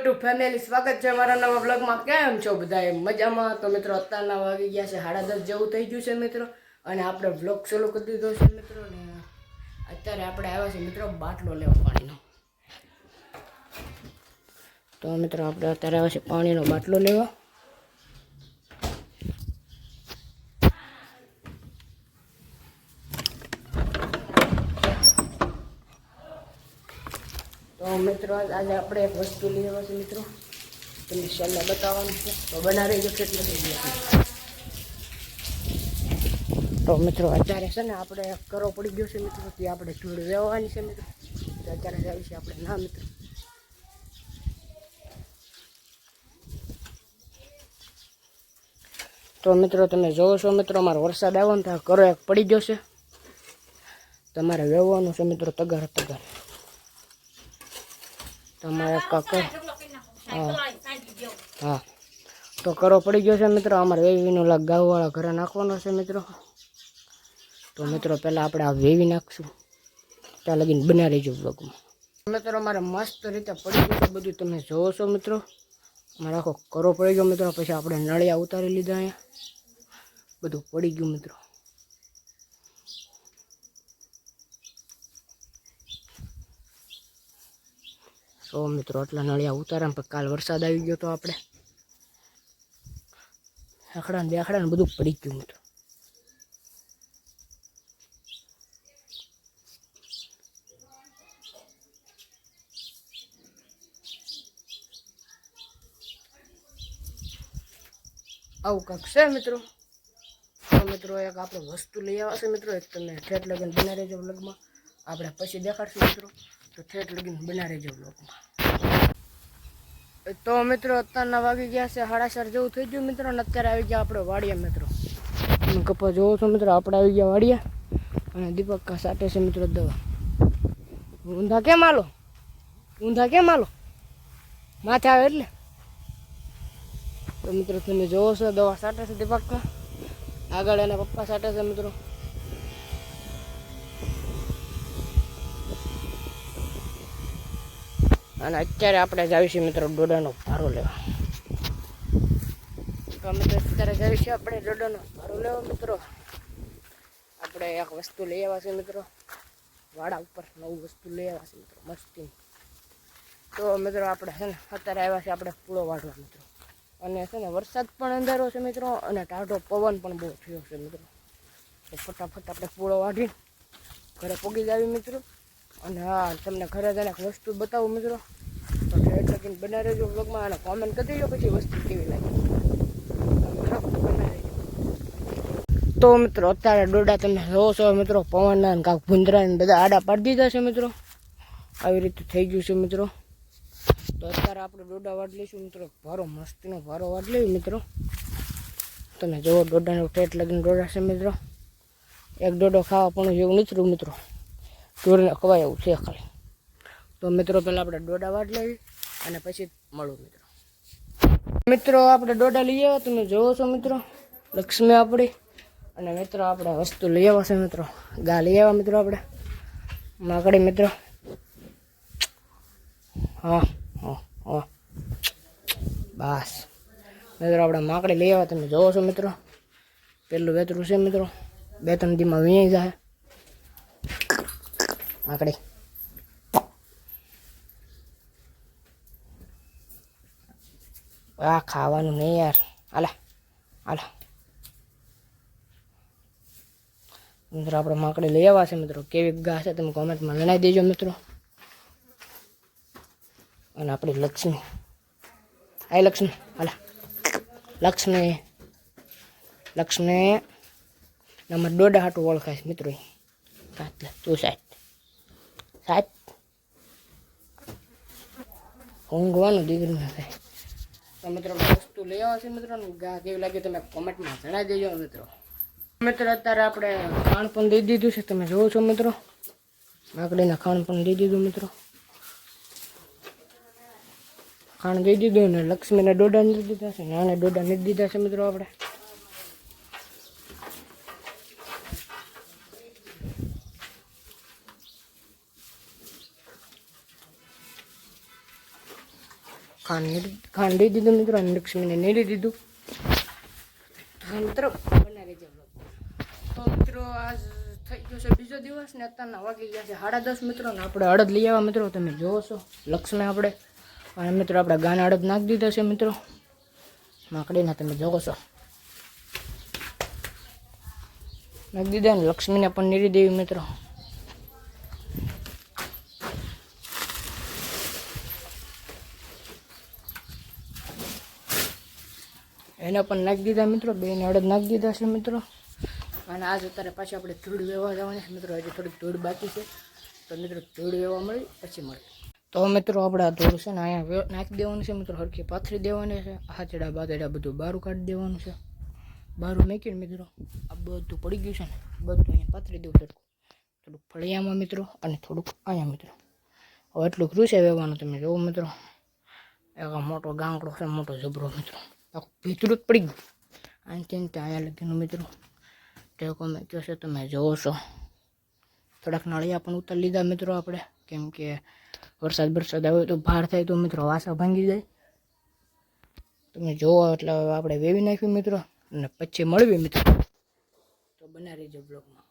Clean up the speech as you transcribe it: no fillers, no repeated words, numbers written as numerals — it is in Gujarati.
યુટ્યુબ ફેમિલી સ્વાગત છે મારા નવા બ્લોગમાં। કેમ છો બધા મજામાં? તો મિત્રો અત્યારના વાગી ગયા છે 10:30 જેવું થઈ ગયું છે મિત્રો, અને આપણે બ્લોગ ચાલુ કરી દીધો છે મિત્રો। ને અત્યારે આપણે આવ્યા છે મિત્રો બાટલો લેવા પાણીનો। તો મિત્રો આપણે અત્યારે આવ્યા છે પાણીનો બાટલો લેવા। તો મિત્રો આજે આપણે એક વસ્તુ લઈ આવ્યા છે મિત્રો, તમને છેલ્લે બતાવવાનું છે, તો બનાવી જો કેટલું થઈ ગયું। તો મિત્રો અત્યારે છે ને આપણે કરો પડી ગયો છે મિત્રો, ત્યાં આપણે ધૂળ વેવવાની છે મિત્રો, તો અત્યારે જાય છે આપણે ના મિત્રો। તો મિત્રો તમે જોવો છો મિત્રો, અમારો વરસાદ આવ્યો ને ત્યાં કરો એક પડી ગયો છે, તમારે વેવવાનું છે મિત્રો તગાર તગાર। તમારે કાકા હા તો કરો પડી ગયો છે મિત્રો, અમારે વેવીનો લાગ ગાવવાળા ઘરે નાખવાનો છે મિત્રો। તો મિત્રો પહેલાં આપણે આ વેવી નાખશું, ત્યાં લગીને બના રહીજો બ્લોગમાં। મિત્રો અમારે મસ્ત રીતે પડી ગયું છે બધું, તમે જોવો છો મિત્રો, અમારે આખો કરો પડી ગયો મિત્રો। પછી આપણે નળિયા ઉતારી લીધા, અહીંયા બધું પડી ગયું મિત્રો। તો મિત્રો આટલા નળિયા ઉતાર્યા, પણ કાલ વરસાદ આવી ગયો તો આપણે આખડા ને બેખડા ને બધું પડી ગયું મિત્રો। આવું કાંક છે મિત્રો। તો મિત્રો એક આપણે વસ્તુ લઈ આવશે મિત્રો, એક તમે ઠેઠ લગીને બના રહેજો બ્લોગમાં, આપણે પછી દેખાડશું મિત્રો, તો ઠેઠ લગીને બના રહેજો બ્લોગમાં। તો મિત્રો અત્યારના વાગી ગયા છે 4:30 જેવું થઈ ગયું મિત્રો, અને અત્યારે આવી ગયા આપણે વાડિયા મિત્રો। તમે કપા જોવો છો મિત્રો, આપણે આવી ગયા વાડિયા, અને દીપક કા સાટે છે મિત્રો દવા। ઊંધા કેમ આલો? ઊંધા કેમ આલો? માથે આવે એટલે। તો મિત્રો તમે જોવો છો દવા સાટે છે દીપક કા, આગળ એના પપ્પા સાટે છે મિત્રો। અને અત્યારે આપણે જાવીશું મિત્રો ડોડાનો ભારો લેવા। તો મિત્રો અત્યારે જાવીશું આપણે ડોડાનો ભારો લેવા મિત્રો। આપણે એક વસ્તુ લઈ આવ્યા છે મિત્રો, વાડા ઉપર નવું વસ્તુ લઈ આવ્યા છે મિત્રો મસ્તી। તો મિત્રો આપણે છે ને અત્યારે આવ્યા છે આપણે પૂળો વાળવા મિત્રો, અને છે ને વરસાદ પણ અંધારો છે મિત્રો, અને ટાઢો પવન પણ બહુ થયો છે મિત્રો। તો ફટાફટ આપણે પૂળો વાઢી ઘરે પોગી જાવી મિત્રો। અને હા તમને ઘરે જઈને વસ્તુ બતાવું મિત્રો, તો ઠેઠ લગીને બના રહેજો બ્લોગમાં, અને કોમેન્ટ કરી દેજો પછી વસ્તુ કેવી લાગી। તો મિત્રો અત્યારે ડોડા તમે જોવો છો મિત્રો, પવનના ને કાંક ભૂંદરા બધા આડા પાડી દીધા છે મિત્રો, આવી રીતે થઈ ગયું છે મિત્રો। તો અત્યારે આપણે ડોડા વાળી લઈશું મિત્રો, ભારો મસ્તીનો ભારો વાળી લેવી મિત્રો। તમે જોવો ડોડાનો ઠેઠ લગીને ડોડા છે મિત્રો, એક ડોડો ખાવા પણ જેવું નીચરું મિત્રો, ચોરીને ખવાય એવું છે ખાલી। તો મિત્રો પહેલાં આપણે ડોડા વાટ લેવી, અને પછી મળું મિત્રો। મિત્રો આપણે ડોડા લઈ આવ્યા, તમે જોવો છો મિત્રો, લક્ષ્મી આપણી, અને મિત્રો આપણે વસ્તુ લઈ આવ્યા છે મિત્રો, ગા લઈ આવ્યા મિત્રો આપણે માકડી મિત્રો। હા હા હા બસ મિત્રો આપણે માકડી લઈ આવ્યા, તમે જોવો છો મિત્રો, પેલું વેતરું છે મિત્રો, 2-3 દીમાં વીણી જાય માકડી। આ ખાવાનું નહીં યાર, હાલા હાલા મિત્રો આપણે માકડી લઈ આવ્યા છે મિત્રો। કેવી ગા છે તમે કોમેન્ટમાં જણાવી દેજો મિત્રો। અને આપણી લક્ષ્મી, આય લક્ષ્મી, હાલા લક્ષ્મી લક્ષ્મી અમારે ડોડા હાટું ઓળખાય છે મિત્રો, તું સાહેબ ઊંઘવાનું દીકરી ના થાય। તો મિત્રો વસ્તુ લઈ આવ્યા છે મિત્રો, ગા કેવી લાગી તમે કોમેન્ટમાં જણાવી દેજો મિત્રો। મિત્રો અત્યારે આપણે ખાણ પણ દઈ દીધું છે, તમે જોવો છો મિત્રો, માકડીના ખાણ પણ દઈ દીધું મિત્રો, ખાણ દઈ દીધું, ને લક્ષ્મીને ડોડા નથી દીધા છે, નાને ડોડા નથી દીધા છે મિત્રો આપણે। ખાંડ દઈ દીધું મિત્રો અને લક્ષ્મીને નીરી દીધું. તો મિત્રો બનાવી દેજો. તો મિત્રો આજ થઈ ગયો છે બીજો દિવસ ને અત્યારના વાગી ગયા છે 10:30 મિત્રો ને આપણે અડદ લઈ આવ્યા મિત્રો. તમે જોવો છો લક્ષ્મી આપણે અને મિત્રો આપણે ગાના અડદ નાખી દીધા છે મિત્રો માકડીના. તમે જોવો છો નાખી દીધા ને લક્ષ્મીને પણ નીરી દેવી મિત્રો. એને પણ નાખી દીધા મિત્રો. બેને અડદ નાખી દીધા છે મિત્રો. અને આજ અત્યારે પાછી આપણે ધૂળ વેવા જવાની છે મિત્રો. હજી થોડીક ધૂળ બાકી છે તો મિત્રો ધૂળ વેવા મળી પછી મળે. તો મિત્રો આપણે આ ધૂળ છે ને અહીંયા નાખી દેવાનું છે મિત્રો. હરખી પાથરી દેવાની છે. હાથેડા બાથેડા બધું બહારું કાઢી દેવાનું છે. બહારું નાખીને મિત્રો આ બધું પડી ગયું છે ને બધું અહીંયા પાથરી દેવું થોડુંક ફળિયામાં મિત્રો અને થોડુંક અહીંયા મિત્રો. હવે એટલું ક્રુસે વેવાનું તમે જોવો મિત્રો. એક મોટો ગાંકડો છે મોટો જબરો મિત્રો. આખું ભીતરું જ પડી ગયું અહીંથી અહીંયા લગીનું મિત્રો. ટેકો મેં કહો છે તમે જોવો છો. થોડાક નળિયા પણ ઉતારી લીધા મિત્રો આપણે કેમ કે વરસાદ આવે તો બહાર થાય તો મિત્રો વાસા ભાંગી જાય. તમે જોવો એટલે આપણે વેવી નાખ્યું મિત્રો અને પછી મળવી મિત્રો. તો બનાવી રહેજો બ્લોગમાં.